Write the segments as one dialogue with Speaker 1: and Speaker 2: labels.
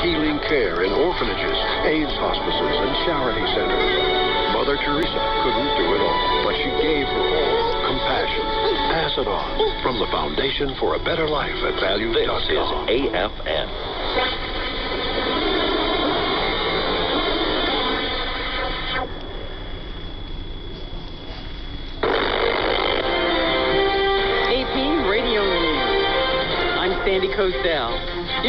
Speaker 1: healing care in orphanages, AIDS hospices, and charity centers. Mother Teresa couldn't do it all, but she gave her all. Compassion. Pass it on. From the Foundation for a Better Life at Values.com.
Speaker 2: This is AFN.
Speaker 3: Sandy Cosell.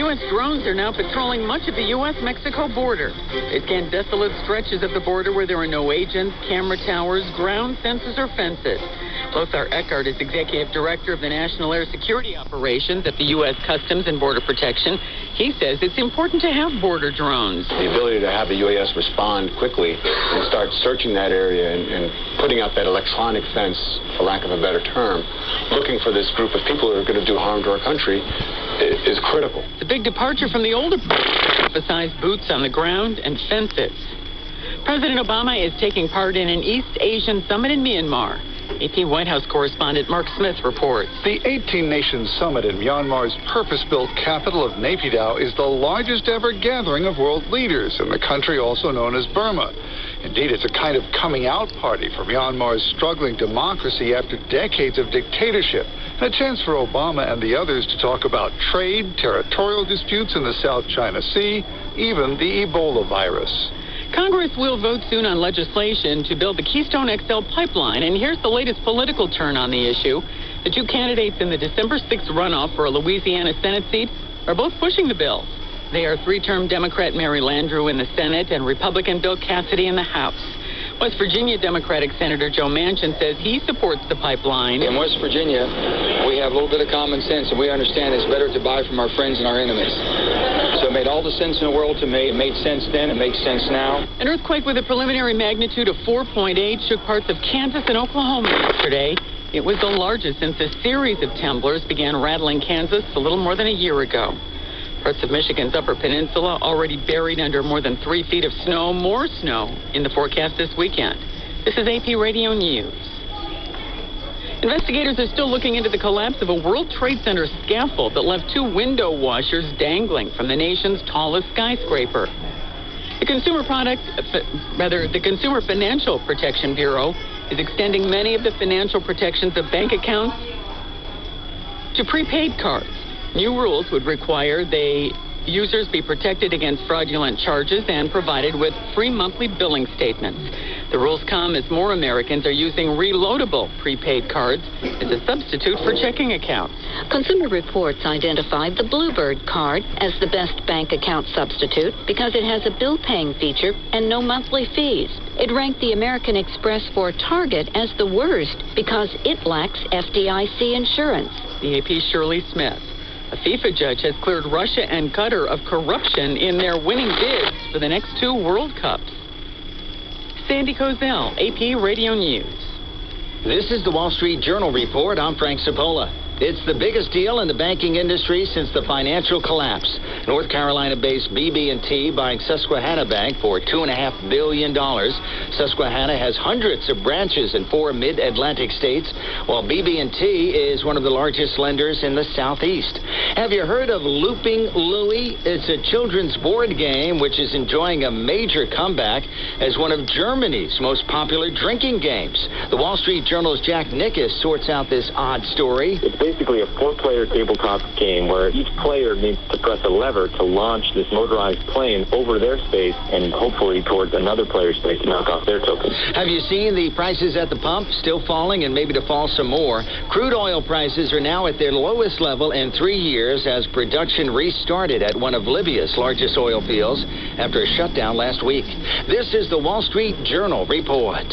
Speaker 3: U.S. drones are now patrolling much of the U.S.-Mexico border. They scan desolate stretches of the border where there are no agents, camera towers, ground sensors, or fences. Lothar Eckert is Executive Director of the National Air Security Operations at the U.S. Customs and Border Protection. He says it's important to have border drones.
Speaker 4: The ability to have the UAS respond quickly and start searching that area and putting up that electronic fence, for lack of a better term, looking for this group of people who are going to do harm to our country is critical.
Speaker 3: It's a big departure from the older emphasized boots on the ground and fences. President Obama is taking part in an East Asian summit in Myanmar. AP White House correspondent Mark Smith reports.
Speaker 5: The 18-nation summit in Myanmar's purpose-built capital of Naypyidaw is the largest ever gathering of world leaders in the country also known as Burma. Indeed, it's a kind of coming-out party for Myanmar's struggling democracy after decades of dictatorship, and a chance for Obama and the others to talk about trade, territorial disputes in the South China Sea, even the Ebola virus.
Speaker 3: Congress will vote soon on legislation to build the Keystone XL pipeline, and here's the latest political turn on the issue. The two candidates in the December 6th runoff for a Louisiana Senate seat are both pushing the bill. They are three-term Democrat Mary Landrieu in the Senate and Republican Bill Cassidy in the House. West Virginia Democratic Senator Joe Manchin says he supports the pipeline.
Speaker 6: In West Virginia, we have a little bit of common sense, and we understand it's better to buy from our friends and our enemies. So it made all the sense in the world to me. It made sense then. It makes sense now.
Speaker 3: An earthquake with a preliminary magnitude of 4.8 shook parts of Kansas and Oklahoma yesterday. It was the largest since a series of temblors began rattling Kansas a little more than a year ago. Parts of Michigan's Upper Peninsula already buried under more than 3 feet of snow. More snow in the forecast this weekend. This is AP Radio News. Investigators are still looking into the collapse of a World Trade Center scaffold that left 2 window washers dangling from the nation's tallest skyscraper. The Consumer Financial Protection Bureau is extending many of the financial protections of bank accounts to prepaid cards. New rules would require users be protected against fraudulent charges and provided with free monthly billing statements. The rules come as more Americans are using reloadable prepaid cards as a substitute for checking accounts.
Speaker 7: Consumer Reports identified the Bluebird card as the best bank account substitute because it has a bill-paying feature and no monthly fees. It ranked the American Express for Target as the worst because it lacks FDIC insurance.
Speaker 3: The AP's Shirley Smith. A FIFA judge has cleared Russia and Qatar of corruption in their winning bids for the next 2 World Cups. Sandy Cosell, AP Radio News.
Speaker 8: This is the Wall Street Journal report. I'm Frank Cipolla. It's the biggest deal in the banking industry since the financial collapse. North Carolina-based BB&T buying Susquehanna Bank for $2.5 billion. Susquehanna has hundreds of branches in 4 mid-Atlantic states, while BB&T is one of the largest lenders in the Southeast. Have you heard of Looping Louie? It's a children's board game which is enjoying a major comeback as one of Germany's most popular drinking games. The Wall Street Journal's Jack Nickus sorts out this odd story.
Speaker 9: It's basically a 4-player tabletop game where each player needs to press a lever to launch this motorized plane over their space and hopefully towards another player's space to knock off their tokens.
Speaker 8: Have you seen the prices at the pump? Still falling and maybe to fall some more. Crude oil prices are now at their lowest level in 3 years as production restarted at one of Libya's largest oil fields after a shutdown last week. This is the Wall Street Journal report.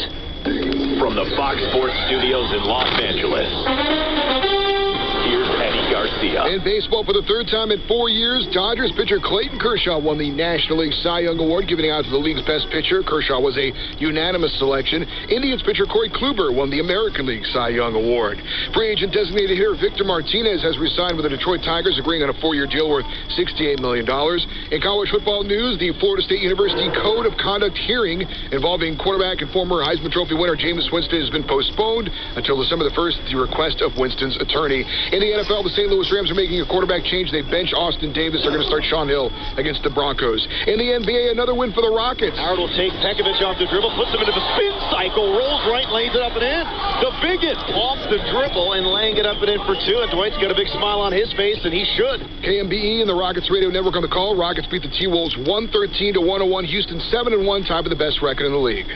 Speaker 2: From the Fox Sports Studios in Los Angeles, here's Eddie Garcia.
Speaker 1: In baseball, for the 3rd time in 4 years, Dodgers pitcher Clayton Kershaw won the National League Cy Young Award, giving it out to the league's best pitcher. Kershaw was a unanimous selection. Indians pitcher Corey Kluber won the American League Cy Young Award. Free agent designated hitter Victor Martinez has re-signed with the Detroit Tigers, agreeing on a 4-year deal worth $68 million. In college football news, the Florida State University Code of Conduct hearing involving quarterback and former Heisman Trophy winner Jameis Winston has been postponed until December the 1st at the request of Winston's attorney. In the NFL, the St. Louis Rams Rams are making a quarterback change. They bench Austin Davis. They're going to start Sean Hill against the Broncos. In the NBA, another win for the Rockets.
Speaker 2: Howard will take Pekovic off the dribble, puts him into the spin cycle, rolls right, lays it up and in. The biggest off the dribble and laying it up and in for two. And Dwight's got a big smile on his face, and he should.
Speaker 1: KMBE and the Rockets Radio Network on the call. Rockets beat the T-Wolves 113-101. Houston 7-1, tied with the best record in the league.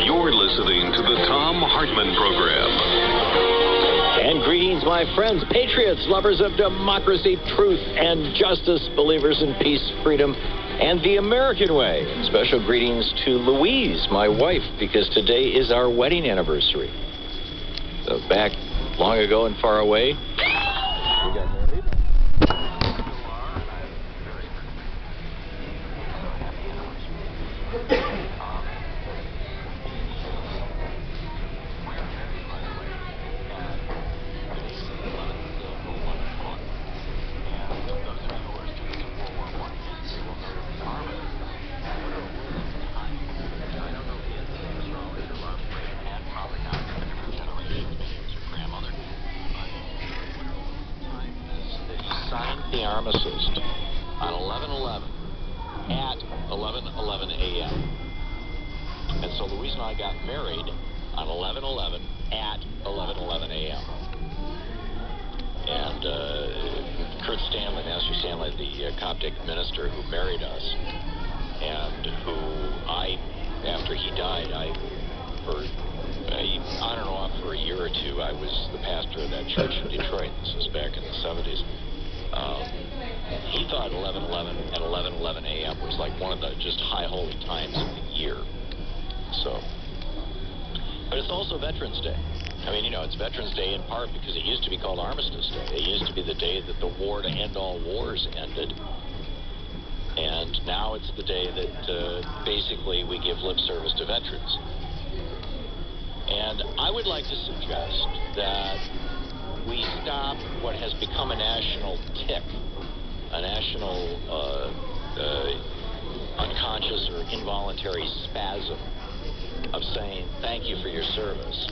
Speaker 10: You're listening to the Tom Hartman Program.
Speaker 8: And greetings, my friends, patriots, lovers of democracy, truth, and justice, believers in peace, freedom, and the American way. Special greetings to Louise, my wife, because today is our wedding anniversary. So back long ago and far away, we got married.
Speaker 11: The armistice on 11/11 at 11:11 a.m. And so Louise and I got married on 11/11 at 11:11 a.m. And Kurt Stanley, Master Stanley, the Coptic minister who married us, and who after he died, on and off for a year or two, I was the pastor of that church in Detroit. This was back in the 70s. He thought 11/11 at 11:11 a.m. was like one of the just high holy times of the year. So, but it's also Veterans Day. I mean, it's Veterans Day in part because it used to be called Armistice Day. It used to be the day that the war to end all wars ended. And now it's the day that basically we give lip service to veterans. And I would like to suggest that we stop what has become a national tic, a national unconscious or involuntary spasm of saying thank you for your service.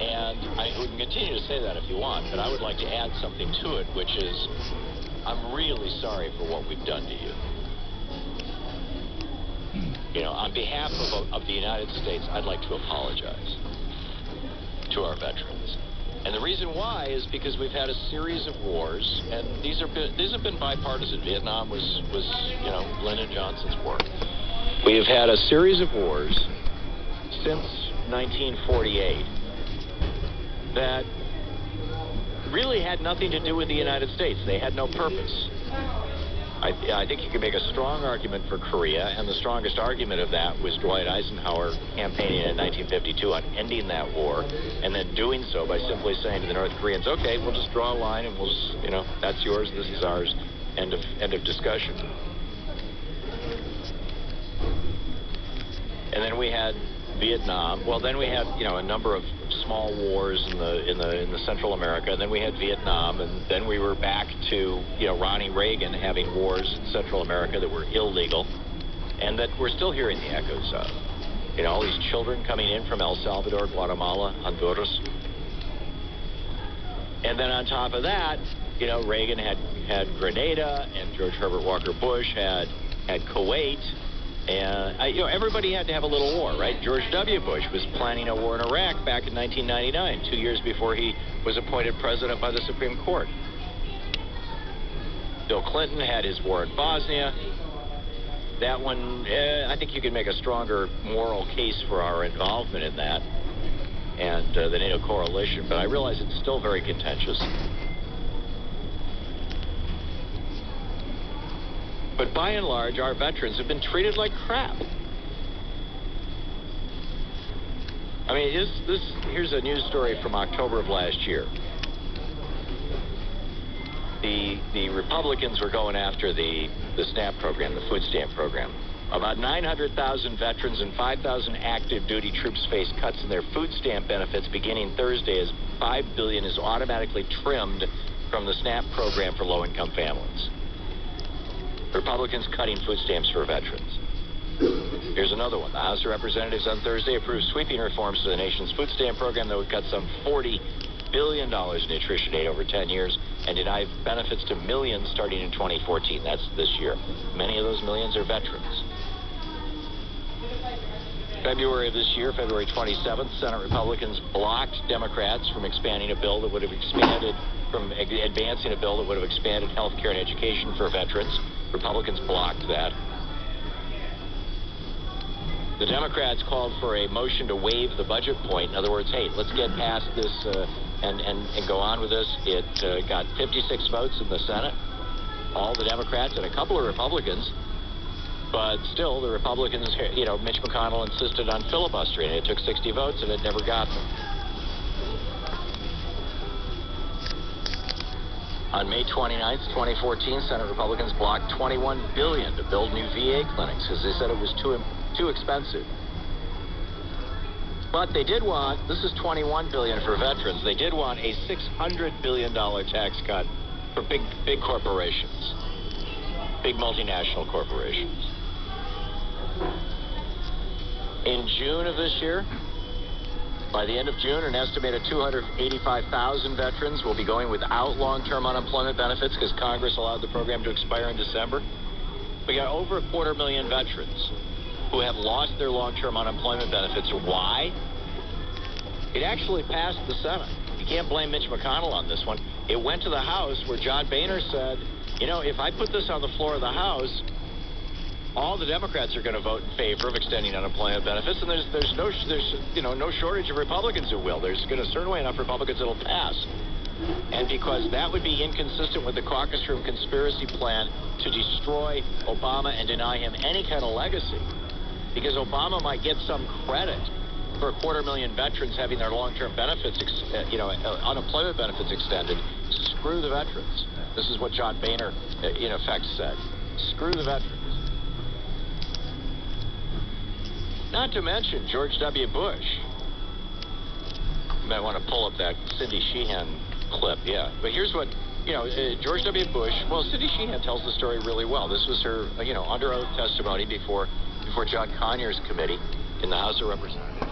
Speaker 11: And we can continue to say that if you want, but I would like to add something to it, which is I'm really sorry for what we've done to you. On behalf of the United States, I'd like to apologize to our veterans. And the reason why is because we've had a series of wars, and these have been bipartisan. Vietnam was Lyndon Johnson's work. We have had a series of wars since 1948 that really had nothing to do with the United States. They had no purpose. I think you can make a strong argument for Korea, and the strongest argument of that was Dwight Eisenhower campaigning in 1952 on ending that war, and then doing so by simply saying to the North Koreans, okay, we'll just draw a line, and we'll just, that's yours, this is ours, end of discussion. And then we had Vietnam. Well, then we had, a number of small wars in the Central America, and then we had Vietnam, and then we were back to, Ronnie Reagan having wars in Central America that were illegal, and that we're still hearing the echoes of. All these children coming in from El Salvador, Guatemala, Honduras. And then on top of that, Reagan had Grenada, and George Herbert Walker Bush had Kuwait. And, everybody had to have a little war, right? George W. Bush was planning a war in Iraq back in 1999, 2 years before he was appointed president by the Supreme Court. Bill Clinton had his war in Bosnia. That one, I think you could make a stronger moral case for our involvement in that and the NATO coalition, but I realize it's still very contentious. But by and large, our veterans have been treated like crap. I mean, here's a news story from October of last year. The Republicans were going after the SNAP program, the food stamp program. About 900,000 veterans and 5,000 active duty troops face cuts in their food stamp benefits beginning Thursday as $5 billion is automatically trimmed from the SNAP program for low-income families. The Republicans cutting food stamps for veterans. Here's another one. The House of Representatives on Thursday approved sweeping reforms to the nation's food stamp program that would cut some $40 billion in nutrition aid over 10 years and deny benefits to millions starting in 2014. That's this year. Many of those millions are veterans. February of this year, February 27th, Senate Republicans blocked Democrats from advancing a bill that would have expanded health care and education for veterans. Republicans blocked that. The Democrats called for a motion to waive the budget point. In other words, hey, let's get past this and go on with this. It got 56 votes in the Senate, all the Democrats and a couple of Republicans. But still, the Republicans, Mitch McConnell insisted on filibustering. It took 60 votes, and it never got them. On May 29th, 2014, Senate Republicans blocked $21 billion to build new VA clinics because they said it was too expensive. But they did want, this is $21 billion for veterans, they did want a $600 billion tax cut for big corporations, big multinational corporations. In June of this year, by the end of June, an estimated 285,000 veterans will be going without long-term unemployment benefits because Congress allowed the program to expire in December. We got over 250,000 veterans who have lost their long-term unemployment benefits. Why? It actually passed the Senate. You can't blame Mitch McConnell on this one. It went to the House where John Boehner said, if I put this on the floor of the House, all the Democrats are going to vote in favor of extending unemployment benefits, and there's no shortage of Republicans who will. There's going to certainly enough Republicans that'll pass. And because that would be inconsistent with the caucus room conspiracy plan to destroy Obama and deny him any kind of legacy, because Obama might get some credit for 250,000 veterans having their long-term benefits, unemployment benefits extended. Screw the veterans. This is what John Boehner, in effect, said. Screw the veterans. Not to mention George W. Bush. You might want to pull up that Cindy Sheehan clip, yeah. But here's what, George W. Bush, well, Cindy Sheehan tells the story really well. This was her, under oath testimony before John Conyers' committee in the House of Representatives.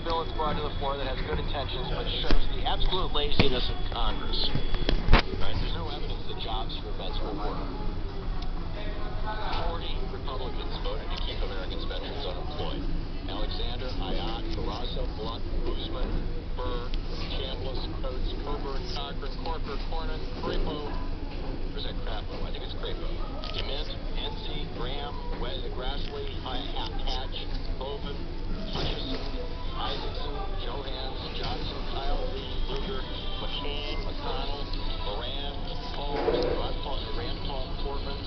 Speaker 11: Bill that's brought to the floor that has good intentions but shows the absolute laziness of Congress. Right? There's no evidence that jobs for vets will work. 40 Republicans voted to keep Americans veterans unemployed. Alexander, Ayotte, Barraza, Blunt, Boozman, Burr, Chambliss, Coates, Coburn, Cochran, Corker, Cornyn, Crapo. Or is that Crapo? I think it's Crapo. DeMint, Enzi, Graham, Grassley, Hatch, Bowman, Hutchison, Isaacson, Johans, Johnson, Kyle Lee, Lugar, McCain, McConnell, Moran, Rand Paul, Portman,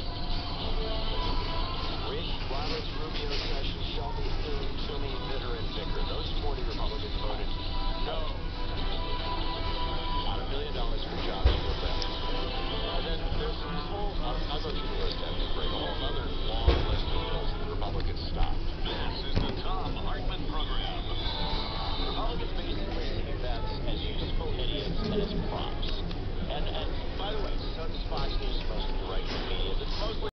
Speaker 11: Rich, Roberts, Rubio, Sessions, Shelby, Thune, Toomey, Vitter, and Vicker. Those 40 Republicans voted no as props. And by the way, so does